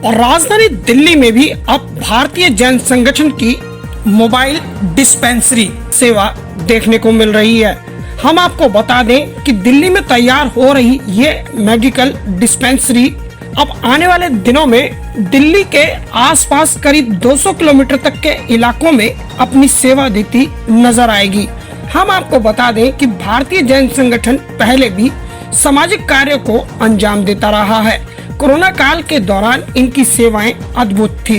और राजधानी दिल्ली में भी अब भारतीय जैन संगठन की मोबाइल डिस्पेंसरी सेवा देखने को मिल रही है। हम आपको बता दें कि दिल्ली में तैयार हो रही ये मेडिकल डिस्पेंसरी अब आने वाले दिनों में दिल्ली के आसपास करीब 200 किलोमीटर तक के इलाकों में अपनी सेवा देती नजर आएगी। हम आपको बता दें कि भारतीय जैन संगठन पहले भी सामाजिक कार्य को अंजाम देता रहा है। कोरोना काल के दौरान इनकी सेवाएं अद्भुत थी।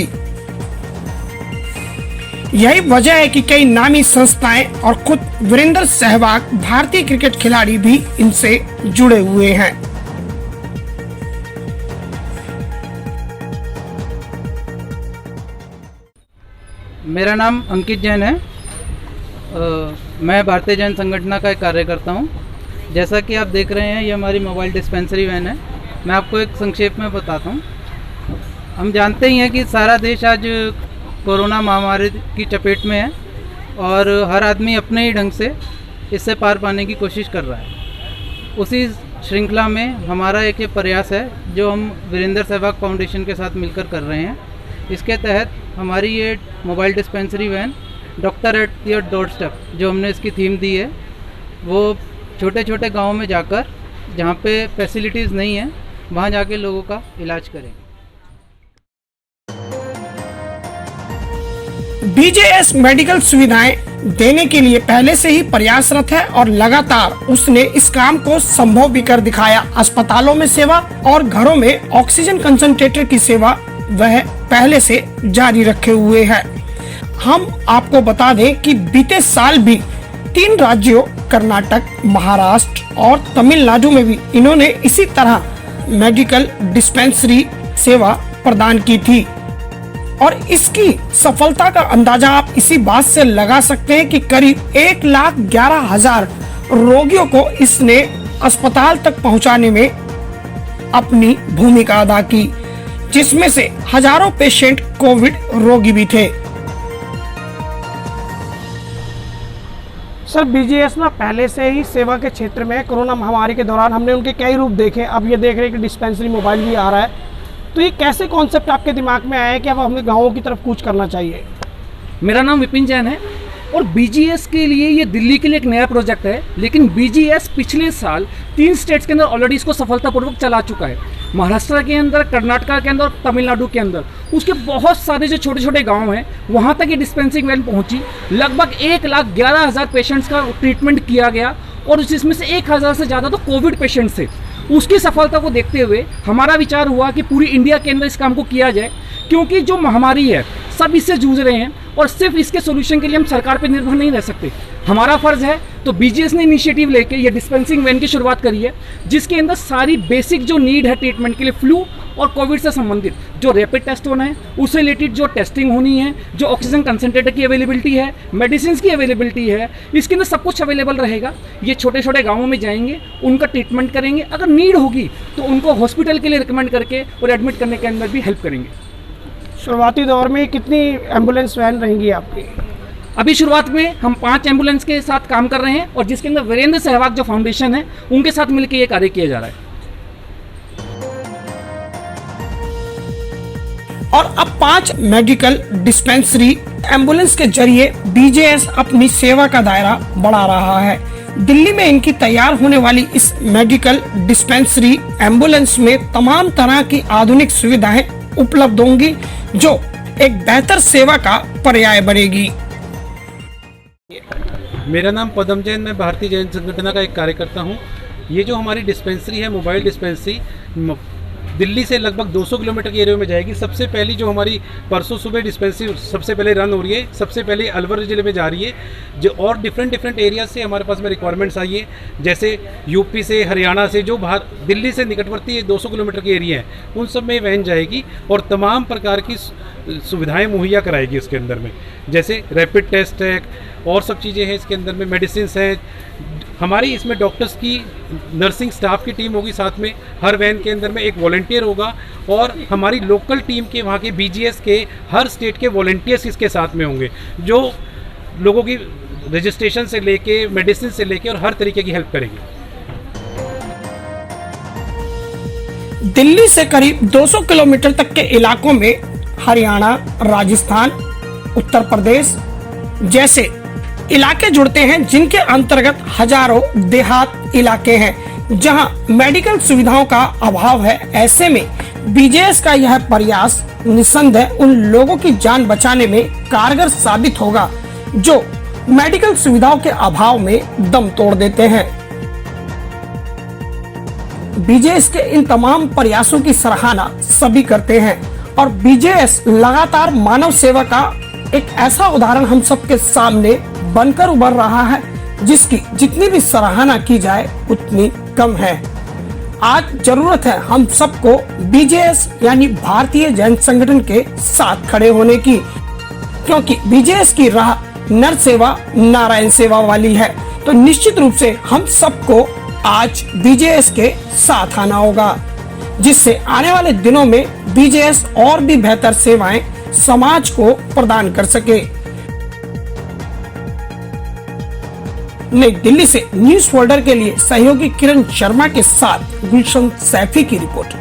यही वजह है कि कई नामी संस्थाएं और खुद वीरेंद्र सहवाग भारतीय क्रिकेट खिलाड़ी भी इनसे जुड़े हुए हैं। मेरा नाम अंकित जैन है। मैं भारतीय जैन संगठन का एक कार्यकर्ता हूँ। जैसा कि आप देख रहे हैं, ये हमारी मोबाइल डिस्पेंसरी वैन है। मैं आपको एक संक्षेप में बताता हूँ। हम जानते ही हैं कि सारा देश आज कोरोना महामारी की चपेट में है और हर आदमी अपने ही ढंग से इससे पार पाने की कोशिश कर रहा है। उसी श्रृंखला में हमारा एक ये प्रयास है जो हम वीरेंद्र सहवाग फाउंडेशन के साथ मिलकर कर रहे हैं। इसके तहत हमारी ये mobile dispensary van doctor at your doorstep, जो हमने इसकी थीम दी है, वो छोटे छोटे गाँव में जाकर जहाँ पे फैसिलिटीज़ नहीं है वहाँ जाके लोगों का इलाज करेंगे। बीजेएस मेडिकल सुविधाएं देने के लिए पहले से ही प्रयासरत है और लगातार उसने इस काम को संभव भी कर दिखाया। अस्पतालों में सेवा और घरों में ऑक्सीजन कंसंट्रेटर की सेवा वह पहले से जारी रखे हुए है। हम आपको बता दें कि बीते साल भी 3 राज्यों कर्नाटक, महाराष्ट्र और तमिलनाडु में भी इन्होंने इसी तरह मेडिकल डिस्पेंसरी सेवा प्रदान की थी और इसकी सफलता का अंदाजा आप इसी बात से लगा सकते हैं कि करीब 1,11,000 रोगियों को इसने अस्पताल तक पहुंचाने में अपनी भूमिका अदा की, जिसमें से हजारों पेशेंट कोविड रोगी भी थे। सर, बीजीएस ना पहले से ही सेवा के क्षेत्र में कोरोना महामारी के दौरान हमने उनके कई रूप देखे। अब ये देख रहे हैं कि डिस्पेंसरी मोबाइल भी आ रहा है, तो ये कैसे कॉन्सेप्ट आपके दिमाग में आया है कि अब हमें गाँवों की तरफ कूच करना चाहिए? मेरा नाम विपिन जैन है और बीजीएस के लिए ये दिल्ली के लिए एक नया प्रोजेक्ट है, लेकिन बीजीएस पिछले साल 3 स्टेट्स के अंदर ऑलरेडी इसको सफलतापूर्वक चला चुका है। महाराष्ट्र के अंदर, कर्नाटक के अंदर और तमिलनाडु के अंदर उसके बहुत सारे जो छोटे छोटे गांव हैं वहाँ तक ये डिस्पेंसिंग वैन पहुँची। लगभग 1,11,000 पेशेंट्स का ट्रीटमेंट किया गया और जिसमें से 1,000 से ज़्यादा तो कोविड पेशेंट्स थे। उसकी सफलता को देखते हुए हमारा विचार हुआ कि पूरी इंडिया के अंदर इस काम को किया जाए, क्योंकि जो महामारी है सब इससे जूझ रहे हैं और सिर्फ इसके सोल्यूशन के लिए हम सरकार पर निर्भर नहीं रह सकते। हमारा फर्ज है, तो बीजीएस ने इनिशिएटिव लेके ये डिस्पेंसिंग वैन की शुरुआत करी है, जिसके अंदर सारी बेसिक जो नीड है ट्रीटमेंट के लिए, फ्लू और कोविड से संबंधित जो रैपिड टेस्ट होना है, उससे रिलेटेड जो टेस्टिंग होनी है, जो ऑक्सीजन कंसंट्रेटर की अवेलेबिलिटी है, मेडिसिन की अवेलेबिलिटी है, इसके अंदर सब कुछ अवेलेबल रहेगा। ये छोटे छोटे गाँवों में जाएंगे, उनका ट्रीटमेंट करेंगे, अगर नीड होगी तो उनको हॉस्पिटल के लिए रिकमेंड करके और एडमिट करने के अंदर भी हेल्प करेंगे। शुरुआती दौर में कितनी एम्बुलेंस वैन रहेंगी आपकी? अभी शुरुआत में हम 5 एम्बुलेंस के साथ काम कर रहे हैं और जिसके अंदर वीरेंद्र सहवाग जो फाउंडेशन है उनके साथ मिलकर ये कार्य किया जा रहा है। और अब 5 मेडिकल डिस्पेंसरी एम्बुलेंस के जरिए बीजेएस अपनी सेवा का दायरा बढ़ा रहा है। दिल्ली में इनकी तैयार होने वाली इस मेडिकल डिस्पेंसरी एम्बुलेंस में तमाम तरह की आधुनिक सुविधाएं उपलब्ध होंगी, जो एक बेहतर सेवा का पर्याय बनेगी। मेरा नाम पदम जैन, मैं भारतीय जैन संगठन का एक कार्यकर्ता हूँ। ये जो हमारी डिस्पेंसरी है, मोबाइल डिस्पेंसरी, दिल्ली से लगभग 200 किलोमीटर के एरिया में जाएगी। सबसे पहली जो हमारी परसों सुबह डिस्पेंसरी सबसे पहले रन हो रही है, सबसे पहले अलवर ज़िले में जा रही है, जो और डिफरेंट एरिया से हमारे पास में रिक्वायरमेंट्स आई है, जैसे यूपी से, हरियाणा से, जो दिल्ली से निकटवर्ती 200 किलोमीटर के एरिया है, उन सब में वैन जाएगी और तमाम प्रकार की सुविधाएँ मुहैया कराएगी इसके अंदर में, जैसे रैपिड टेस्ट है और सब चीज़ें हैं इसके अंदर में, मेडिसिन है। हमारी इसमें डॉक्टर्स की, नर्सिंग स्टाफ की टीम होगी, साथ में हर वैन के अंदर में एक वॉलंटियर होगा और हमारी लोकल टीम के, वहाँ के बीजीएस के हर स्टेट के वॉलंटियर्स इसके साथ में होंगे, जो लोगों की रजिस्ट्रेशन से लेके, मेडिसिन से लेके और हर तरीके की हेल्प करेंगे। दिल्ली से करीब 200 किलोमीटर तक के इलाकों में हरियाणा, राजस्थान, उत्तर प्रदेश जैसे इलाके जुड़ते हैं, जिनके अंतर्गत हजारों देहात इलाके हैं जहां मेडिकल सुविधाओं का अभाव है। ऐसे में बीजेएस का यह प्रयास निस्संदेह उन लोगों की जान बचाने में कारगर साबित होगा जो मेडिकल सुविधाओं के अभाव में दम तोड़ देते हैं। बीजेएस के इन तमाम प्रयासों की सराहना सभी करते हैं और बीजेएस लगातार मानव सेवा का एक ऐसा उदाहरण हम सबके सामने बनकर उभर रहा है जिसकी जितनी भी सराहना की जाए उतनी कम है। आज जरूरत है हम सबको बीजेएस यानी भारतीय जैन संगठन के साथ खड़े होने की, क्योंकि बीजेएस की राह नर सेवा नारायण सेवा वाली है। तो निश्चित रूप से हम सबको आज बीजेएस के साथ आना होगा, जिससे आने वाले दिनों में बीजेएस और भी बेहतर सेवाएं समाज को प्रदान कर सके। नई दिल्ली से न्यूज फोल्डर के लिए सहयोगी किरण शर्मा के साथ गुलशन सैफी की रिपोर्ट।